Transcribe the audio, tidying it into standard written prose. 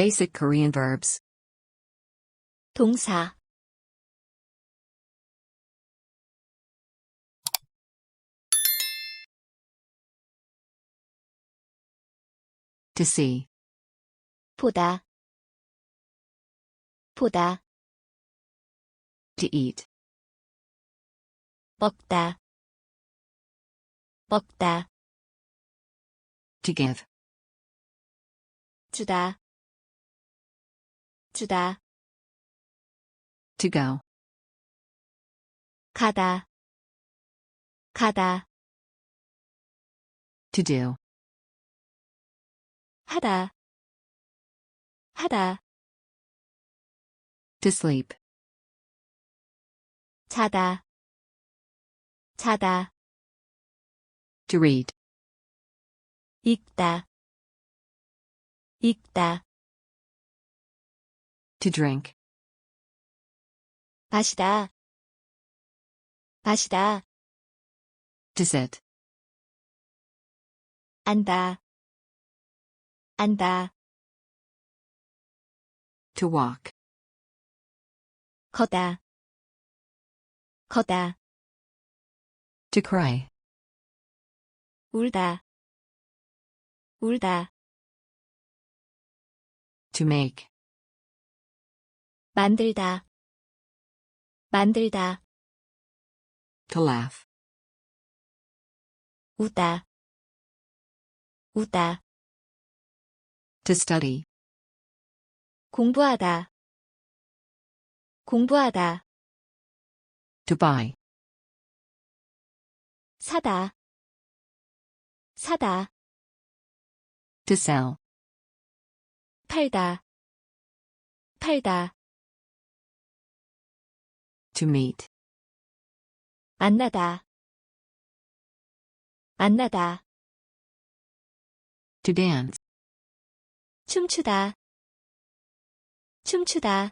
Basic Korean verbs. 동사 To see. 보다 보다 To eat. 먹다 먹다 To give. 주다 주다 To go. 가다 가다 To do. 하다 하다 To sleep. 자다 자다 To read. 읽다 읽다 To drink. 마시다 마시다 To sit. 안다 안다 To walk. 걷다 걷다 To cry. 울다 울다 To make. 만들다 만들다 To laugh. 웃다 웃다 To study. 공부하다 공부하다 To buy. 사다 사다 To sell. 팔다 팔다 To meet. 만나다 만나다 To dance. 춤추다 춤추다